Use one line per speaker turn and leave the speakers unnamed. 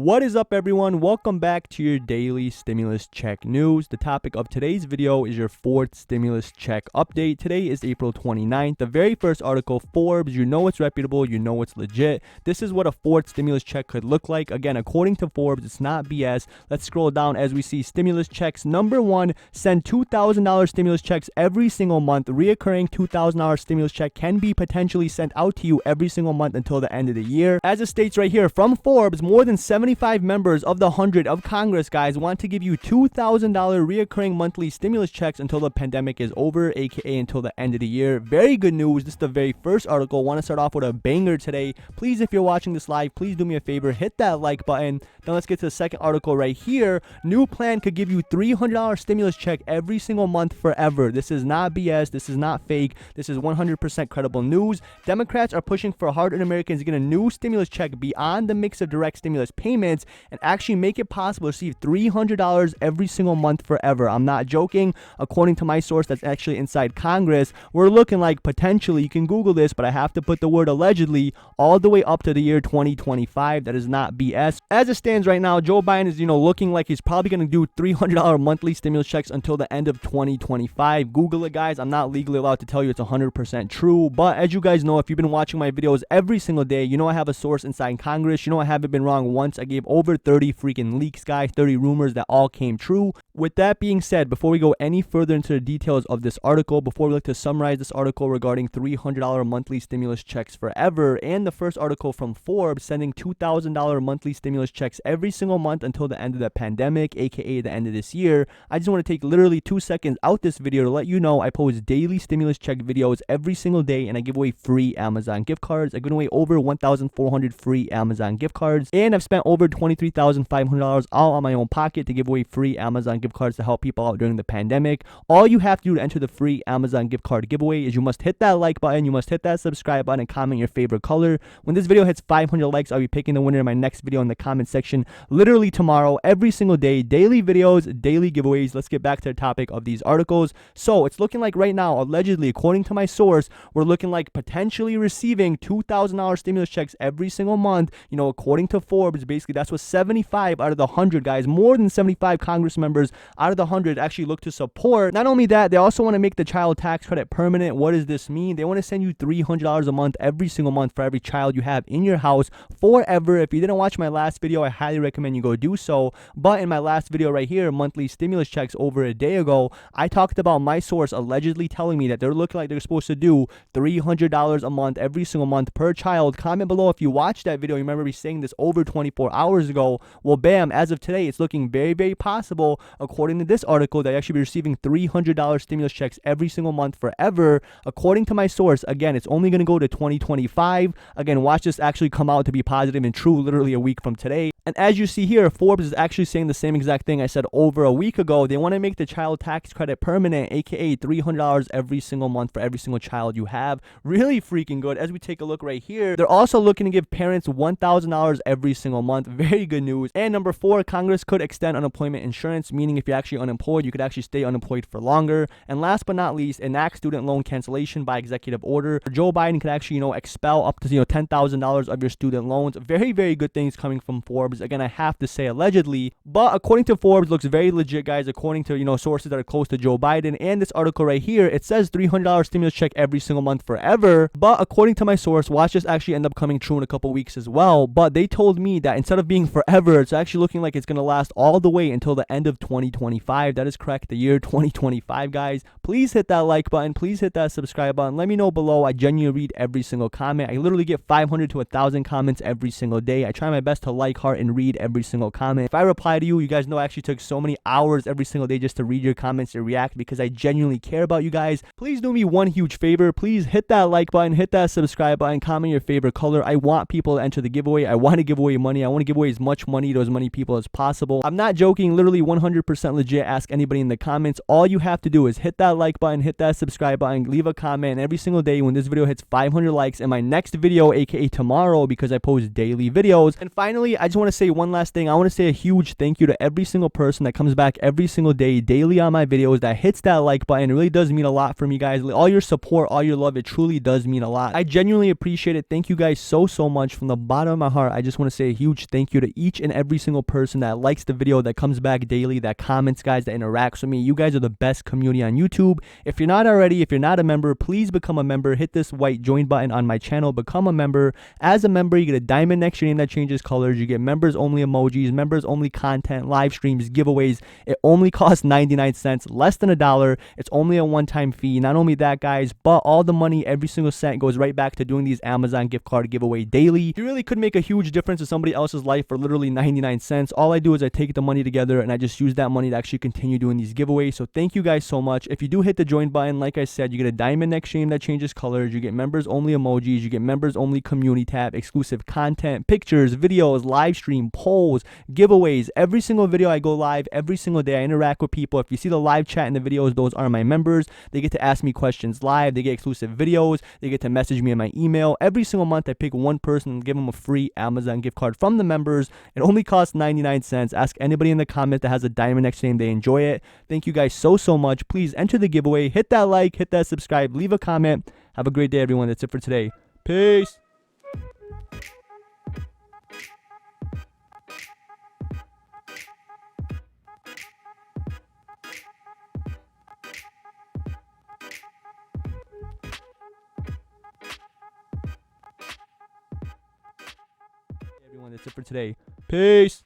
What is up, everyone? Welcome back to your daily stimulus check news. The topic of today's video is your fourth stimulus check update. Today is April 29th. The very first article, Forbes, you know it's reputable, you know it's legit. This is what a fourth stimulus check could look like. Again, according to Forbes, it's not BS. Let's scroll down as we see stimulus checks. Number one, send $2,000 stimulus checks every single month. Reoccurring $2,000 stimulus check can be potentially sent out to you every single month until the end of the year. As it states right here from Forbes, more than 75 members of the 100 of Congress, guys, want to give you $2,000 reoccurring monthly stimulus checks until the pandemic is over, aka until the end of the year. Very good news. This is the very first article. Want to start off with a banger today. Please, if you're watching this live, please do me a favor, hit that like button. Then let's get to the second article right here. New plan could give you $300 stimulus check every single month forever. This is not BS. This is not fake. This is 100% credible news. Democrats are pushing for hard-earned Americans to get a new stimulus check beyond the mix of direct stimulus payments and actually make it possible to receive $300 every single month forever. I'm not joking. According to my source that's actually inside Congress, we're looking like potentially, you can Google this, but I have to put the word allegedly, all the way up to the year 2025. That is not BS. As it stands right now, Joe Biden is, looking like he's probably going to do $300 monthly stimulus checks until the end of 2025. Google it, guys. I'm not legally allowed to tell you it's 100% true, but as you guys know, if you've been watching my videos every single day, you know I have a source inside Congress. You know I haven't been wrong once. I gave over 30 freaking leaks, guys, 30 rumors that all came true. With that being said, before we go any further into the details of this article, before we look to summarize this article regarding $300 monthly stimulus checks forever, and the first article from Forbes sending $2,000 monthly stimulus checks every single month until the end of the pandemic, aka the end of this year, I just want to take literally 2 seconds out this video to let you know I post daily stimulus check videos every single day, and I give away free Amazon gift cards. I've given away over 1,400 free Amazon gift cards, and I've spent over $23,500 all on my own pocket to give away free Amazon gift cards to help people out during the pandemic. All you have to do to enter the free Amazon gift card giveaway is you must hit that like button, you must hit that subscribe button, and comment your favorite color. When this video hits 500 likes, I'll be picking the winner in my next video in the comment section literally tomorrow, every single day. Daily videos, daily giveaways. Let's get back to the topic of these articles. So it's looking like right now, allegedly, according to my source, we're looking like potentially receiving $2,000 stimulus checks every single month. According to Forbes, basically that's what 75 out of the 100, guys, more than 75 Congress members out of the 100 actually look to support. Not only that, they also want to make the child tax credit permanent. What does this mean? They want to send you $300 a month every single month for every child you have in your house forever. If you didn't watch my last video, I highly recommend you go do so. But in my last video right here, monthly stimulus checks over a day ago, I talked about my source allegedly telling me that they're looking like they're supposed to do $300 a month every single month per child. Comment below if you watched that video. You remember me saying this over 24 hours ago. Well, bam, as of today, it's looking very, very possible, according to this article, that I actually be receiving $300 stimulus checks every single month forever. According to my source, again, it's only going to go to 2025. Again, watch this actually come out to be positive and true literally a week from today. And as you see here, Forbes is actually saying the same exact thing I said over a week ago. They want to make the child tax credit permanent, aka $300 every single month for every single child you have. Really freaking good. As we take a look right here, they're also looking to give parents $1,000 every single month. Very good news. And number 4, Congress could extend unemployment insurance, meaning if you're actually unemployed, you could actually stay unemployed for longer. And last but not least, enact student loan cancellation by executive order. Joe Biden could actually, expel up to $10,000 of your student loans. Very, very good things coming from Forbes. Again, I have to say allegedly, but according to Forbes, looks very legit, guys. According to sources that are close to Joe Biden, and this article right here, it says $300 stimulus check every single month forever. But according to my source, watch this actually end up coming true in a couple weeks as well. But they told me that instead of being forever, it's actually looking like it's going to last all the way until the end of 2025. That is correct, the year 2025, guys. Please hit that like button. Please hit that subscribe button. Let me know below. I genuinely read every single comment. I literally get 500 to 1,000 comments every single day. I try my best to like, heart, and read every single comment. If I reply to you, you guys know I actually took so many hours every single day just to read your comments and react because I genuinely care about you guys. Please do me one huge favor. Please hit that like button, hit that subscribe button, comment your favorite color. I want people to enter the giveaway. I want to give away money. I want to give away as much money to as many people as possible. I'm not joking. Literally 100% 100% legit. Ask anybody in the comments. All you have to do is hit that like button, hit that subscribe button, leave a comment. And every single day when this video hits 500 likes in my next video, aka tomorrow, because I post daily videos. And finally, I just want to say one last thing. I want to say a huge thank you to every single person that comes back every single day, daily on my videos, that hits that like button. It really does mean a lot for me, guys. All your support, all your love, it truly does mean a lot. I genuinely appreciate it. Thank you guys so much from the bottom of my heart. I just want to say a huge thank you to each and every single person that likes the video, that comes back daily, that comments, guys, that interacts with me. You guys are the best community on YouTube. If you're not already, if you're not a member, please become a member. Hit this white join button on my channel, become a member. As a member, you get a diamond next to your name that changes colors. You get members only emojis, members only content, live streams, giveaways. It only costs 99 cents, less than $1. It's only a one-time fee. Not only that, guys, but all the money, every single cent goes right back to doing these Amazon gift card giveaway daily. You really could make a huge difference in somebody else's life for literally 99 cents. All I do is I take the money together and I just use that money to actually continue doing these giveaways. So thank you guys so much. If you do hit the join button, like I said, you get a diamond next to your name that changes colors. You get members only emojis. You get members only community tab, exclusive content, pictures, videos, live stream, polls, giveaways. Every single video I go live, every single day I interact with people. If you see the live chat in the videos, those are my members. They get to ask me questions live. They get exclusive videos. They get to message me in my email. Every single month I pick one person and give them a free Amazon gift card from the members. It only costs 99 cents. Ask anybody in the comment that has a diamond next to name. They enjoy it. Thank you guys so much. Please enter the giveaway. Hit that like, hit that subscribe, leave a comment. Have a great day, everyone. That's it for today. Peace. Everyone, that's it for today. Peace.